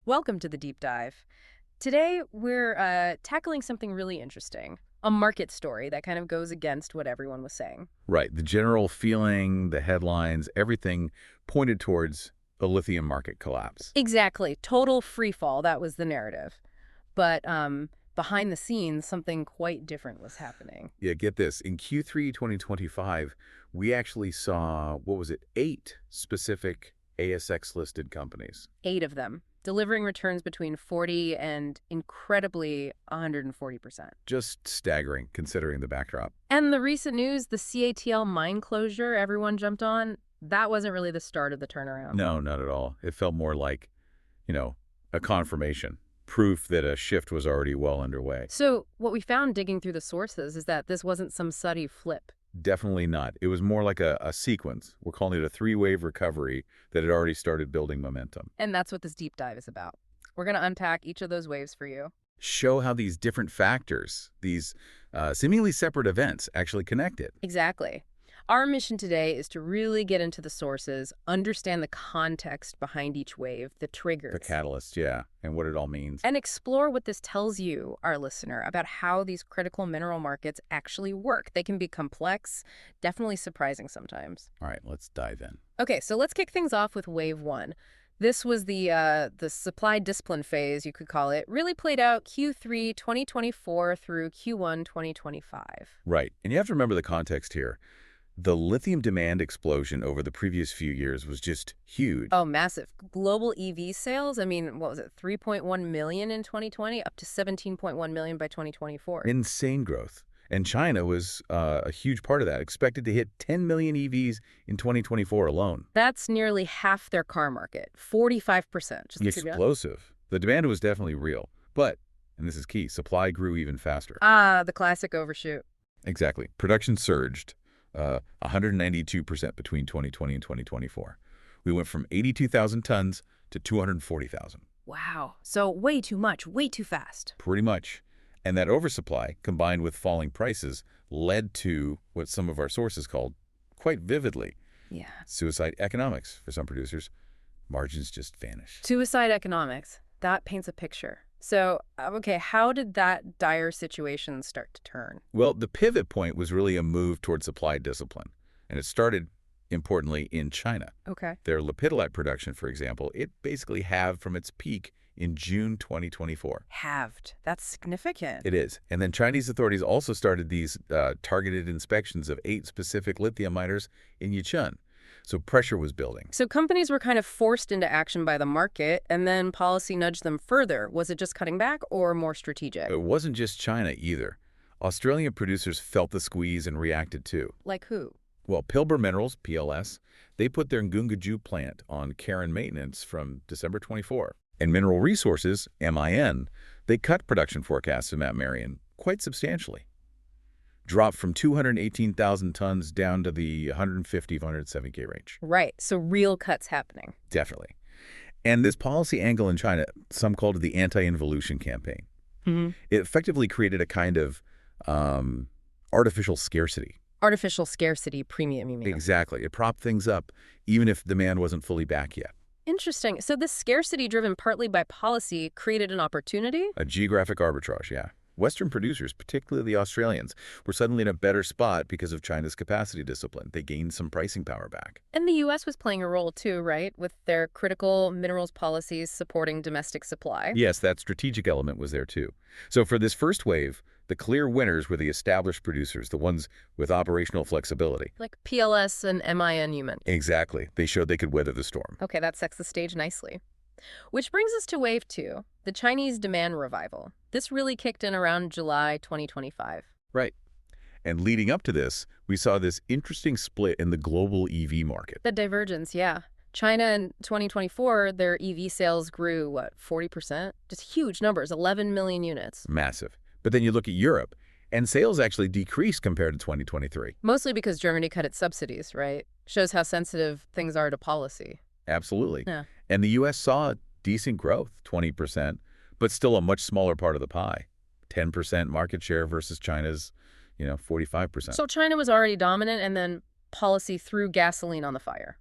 Welcome to the deep dive. Today, we're tackling something really interesting, a market story that kind of goes against what everyone was saying. Right. The general feeling, the headlines, everything pointed towards a lithium market collapse. Exactly. Total free fall, that was the narrative. But behind the scenes, something quite different was happening. Yeah, get this. In Q3 2025, we actually saw, what was it, 8 specific ASX-listed companies. 8 of them, delivering returns between 40 and incredibly 140%. Just staggering, considering the backdrop. And the recent news, the CATL mine closure everyone jumped on, that wasn't really the start of the turnaround. No, not at all. It felt more like, a confirmation, proof that a shift was already well underway. So what we found digging through the sources is that this wasn't some sudden flip. Definitely not. It was more like a sequence. We're calling it a three-wave recovery that had already started building momentum. And that's what this deep dive is about. We're going to unpack each of those waves for you. Show how these different factors, these seemingly separate events, actually connected. Exactly. Our mission today is to really get into the sources, understand the context behind each wave, the triggers. The catalyst, yeah, and what it all means. And explore what this tells you, our listener, about how these critical mineral markets actually work. They can be complex, definitely surprising sometimes. All right, let's dive in. Okay, so let's kick things off with wave one. This was the supply discipline phase, you could call it, really played out Q3 2024 through Q1 2025. Right, and you have to remember the context here. The lithium demand explosion over the previous few years was just huge. Oh, massive. Global EV sales, I mean, what was it, 3.1 million in 2020, up to 17.1 million by 2024. Insane growth. And China was a huge part of that, expected to hit 10 million EVs in 2024 alone. That's nearly half their car market, 45%. Explosive. The demand was definitely real. But, and this is key, supply grew even faster. Ah, the classic overshoot. Exactly. Production surged 192% between 2020 and 2024. We went from 82,000 tons to 240,000. Wow. So way too much, way too fast. Pretty much. And that oversupply, combined with falling prices, led to what some of our sources called, quite vividly, Yeah. suicide economics for some producers. Margins just vanished. Suicide economics. That paints a picture. So, okay, how did that dire situation start to turn? Well, the pivot point was really a move toward supply discipline. And it started, importantly, in China. Okay. Their lepidolite production, for example, it basically halved from its peak in June 2024. Halved. That's significant. It is. And then Chinese authorities also started these targeted inspections of 8 specific lithium miners in Yichun. So pressure was building. So companies were kind of forced into action by the market, and then policy nudged them further. Was it just cutting back or more strategic? It wasn't just China either. Australian producers felt the squeeze and reacted too. Like who? Well, Pilbara Minerals, PLS, they put their Ngungaju plant on care and maintenance from December 24. And Mineral Resources, MIN, they cut production forecasts of Mount Marion quite substantially. Dropped from 218,000 tons down to the 150, 170K range. Right. So real cuts happening. Definitely. And this policy angle in China, some called it the anti-involution campaign. It effectively created a kind of artificial scarcity. Artificial scarcity premium, you mean? Exactly. It propped things up, even if demand wasn't fully back yet. Interesting. So this scarcity, driven partly by policy, created an opportunity? A geographic arbitrage, yeah. Western producers, particularly the Australians, were suddenly in a better spot because of China's capacity discipline. They gained some pricing power back. And the U.S. was playing a role too, right? With their critical minerals policies supporting domestic supply. Yes, that strategic element was there too. So for this first wave, the clear winners were the established producers, the ones with operational flexibility. Like PLS and MIN, you meant. Exactly. They showed they could weather the storm. Okay, that sets the stage nicely. Which brings us to wave two, the Chinese demand revival. This really kicked in around July 2025. Right. And leading up to this, we saw this interesting split in the global EV market. The divergence, yeah. China in 2024, their EV sales grew, what, 40%? Just huge numbers, 11 million units. Massive. But then you look at Europe, and sales actually decreased compared to 2023. Mostly because Germany cut its subsidies, right? Shows how sensitive things are to policy. Absolutely. Yeah. And the U.S. saw decent growth, 20%, but still a much smaller part of the pie. 10% market share versus China's, 45%. So China was already dominant, and then policy threw gasoline on the fire.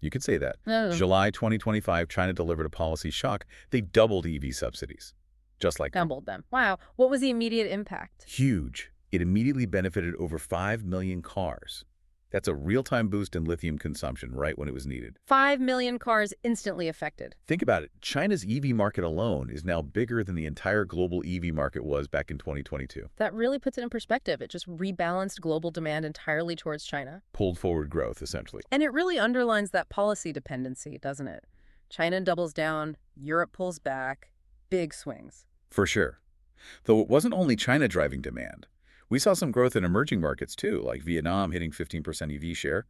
You could say that. Oh, July 2025, China delivered a policy shock. They doubled EV subsidies. Just like that. doubled them. Wow. What was the immediate impact? Huge. It immediately benefited over 5 million cars. That's a real-time boost in lithium consumption right when it was needed. 5 million cars instantly affected. Think about it. China's EV market alone is now bigger than the entire global EV market was back in 2022. That really puts it in perspective. It just rebalanced global demand entirely towards China. Pulled forward growth, essentially. And it really underlines that policy dependency, doesn't it? China doubles down, Europe pulls back, big swings. For sure. Though it wasn't only China driving demand. We saw some growth in emerging markets too, like Vietnam hitting 15% EV share,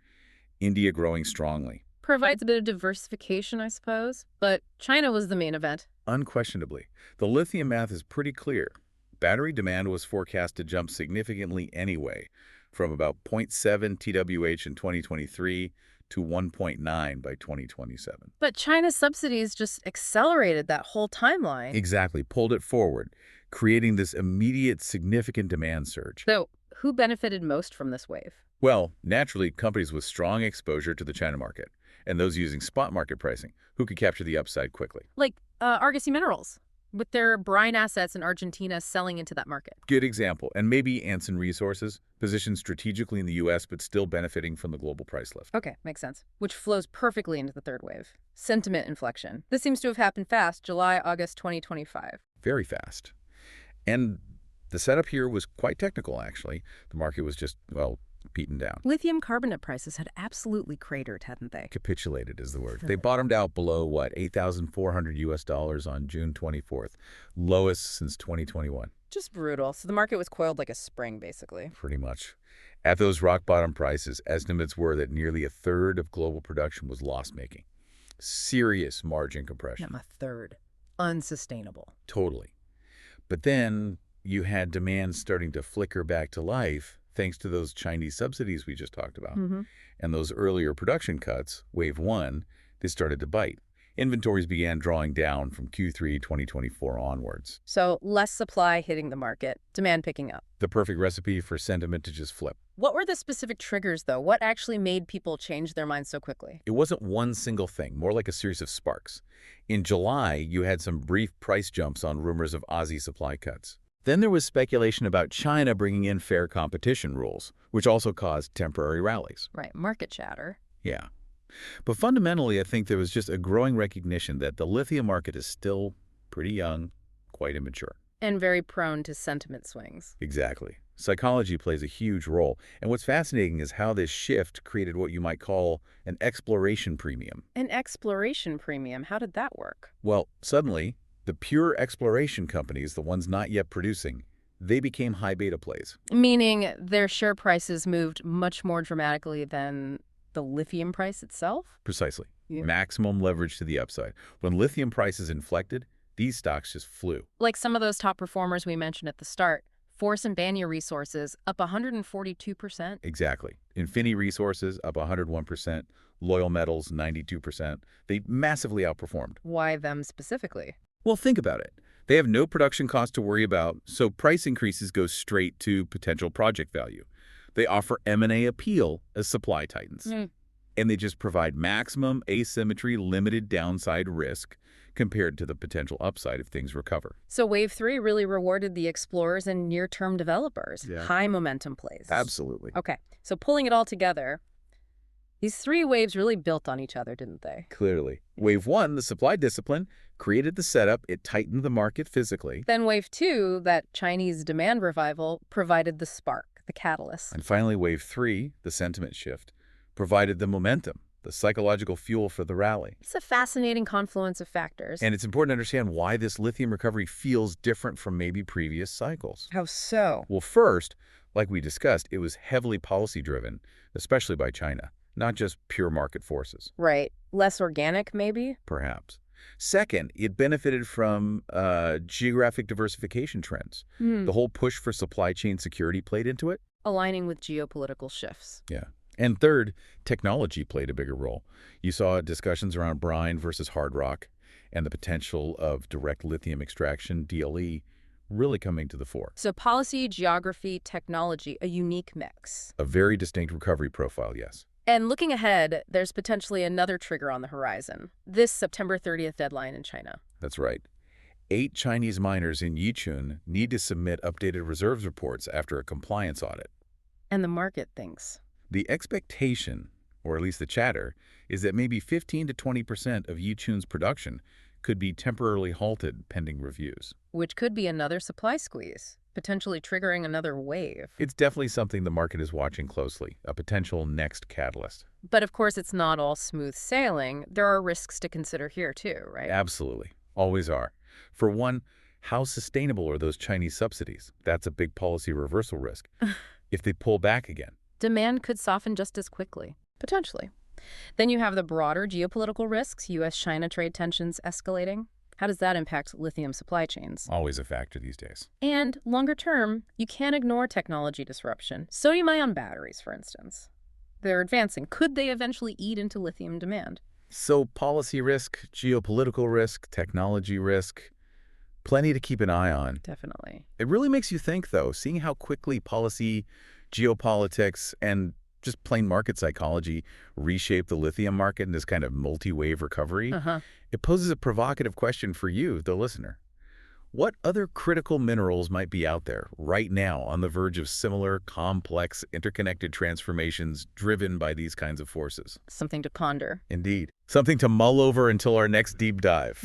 India growing strongly. Provides a bit of diversification, I suppose. But China was the main event. Unquestionably. The lithium math is pretty clear. Battery demand was forecast to jump significantly anyway, from about 0.7 TWH in 2023 to 1.9 by 2027. But China's subsidies just accelerated that whole timeline. Exactly, pulled it forward, creating this immediate significant demand surge. So, who benefited most from this wave? Well, naturally, companies with strong exposure to the China market, and those using spot market pricing, who could capture the upside quickly. Like Argosy Minerals, with their brine assets in Argentina selling into that market. Good example. And maybe Anson Resources, positioned strategically in the U.S. but still benefiting from the global price lift. Okay, makes sense. Which flows perfectly into the third wave. Sentiment inflection. This seems to have happened fast, July, August 2025. Very fast. And the setup here was quite technical, actually. The market was just, well, beaten down. Lithium carbonate prices had absolutely cratered, hadn't they? Capitulated is the word. They bottomed out below, what, $8,400 on June 24th. Lowest since 2021. Just brutal. So the market was coiled like a spring, basically. Pretty much. At those rock bottom prices, estimates were that nearly a third of global production was loss-making. Serious margin compression. Not a third. Unsustainable. Totally. But then you had demand starting to flicker back to life thanks to those Chinese subsidies we just talked about. And those earlier production cuts, wave one, they started to bite. Inventories began drawing down from Q3 2024 onwards. So less supply hitting the market, demand picking up. The perfect recipe for sentiment to just flip. What were the specific triggers, though? What actually made people change their minds so quickly? It wasn't one single thing, more like a series of sparks. In July, you had some brief price jumps on rumors of Aussie supply cuts. Then there was speculation about China bringing in fair competition rules, which also caused temporary rallies. Right, market chatter. Yeah. But fundamentally, I think there was just a growing recognition that the lithium market is still pretty young, quite immature. And very prone to sentiment swings. Exactly. Psychology plays a huge role. And what's fascinating is how this shift created what you might call an exploration premium. An exploration premium, how did that work? Well, suddenly, the pure exploration companies, the ones not yet producing, they became high beta plays. Meaning their share prices moved much more dramatically than the lithium price itself? Precisely. Yeah. Maximum leverage to the upside. When lithium prices inflected, these stocks just flew. Like some of those top performers we mentioned at the start. Forrestania Resources up 142%. Exactly. Infini Resources up 101%. Loyal Metals 92%. They massively outperformed. Why them specifically? Well, think about it. They have no production cost to worry about, so price increases go straight to potential project value. They offer M&A appeal as supply tightens. And they just provide maximum asymmetry, limited downside risk compared to the potential upside if things recover. So Wave 3 really rewarded the explorers and near-term developers. Yeah. High momentum plays. Absolutely. Okay, so pulling it all together, these three waves really built on each other, didn't they? Clearly. Wave 1, the supply discipline, created the setup. It tightened the market physically. Then Wave 2, that Chinese demand revival, provided the spark, the catalyst. And finally, Wave 3, the sentiment shift, provided the momentum, the psychological fuel for the rally. It's a fascinating confluence of factors. And it's important to understand why this lithium recovery feels different from maybe previous cycles. How so? Well, first, like we discussed, it was heavily policy-driven, especially by China, not just pure market forces. Right. Less organic, maybe? Perhaps. Second, it benefited from geographic diversification trends. The whole push for supply chain security played into it. Aligning with geopolitical shifts. Yeah. And third, technology played a bigger role. You saw discussions around brine versus hard rock and the potential of direct lithium extraction, DLE, really coming to the fore. So policy, geography, technology, a unique mix. A very distinct recovery profile, yes. And looking ahead, there's potentially another trigger on the horizon. This September 30th deadline in China. That's right. 8 Chinese miners in Yichun need to submit updated reserves reports after a compliance audit. And the market thinks. The expectation, or at least the chatter, is that maybe 15 to 20% of Yichun's production could be temporarily halted pending reviews. Which could be another supply squeeze, potentially triggering another wave. It's definitely something the market is watching closely, a potential next catalyst. But of course, it's not all smooth sailing. There are risks to consider here too, right? Absolutely. Always are. For one, how sustainable are those Chinese subsidies? That's a big policy reversal risk. If they pull back again. Demand could soften just as quickly, potentially. Then you have the broader geopolitical risks, U.S.-China trade tensions escalating. How does that impact lithium supply chains? Always a factor these days. And longer term, you can't ignore technology disruption. Sodium-ion batteries, for instance. They're advancing. Could they eventually eat into lithium demand? So policy risk, geopolitical risk, technology risk, plenty to keep an eye on. Definitely. It really makes you think, though, seeing how quickly policy, geopolitics, and just plain market psychology reshape the lithium market in this kind of multi-wave recovery. It poses a provocative question for you, the listener. What other critical minerals might be out there right now on the verge of similar, complex, interconnected transformations driven by these kinds of forces? Something to ponder. Indeed. Something to mull over until our next deep dive.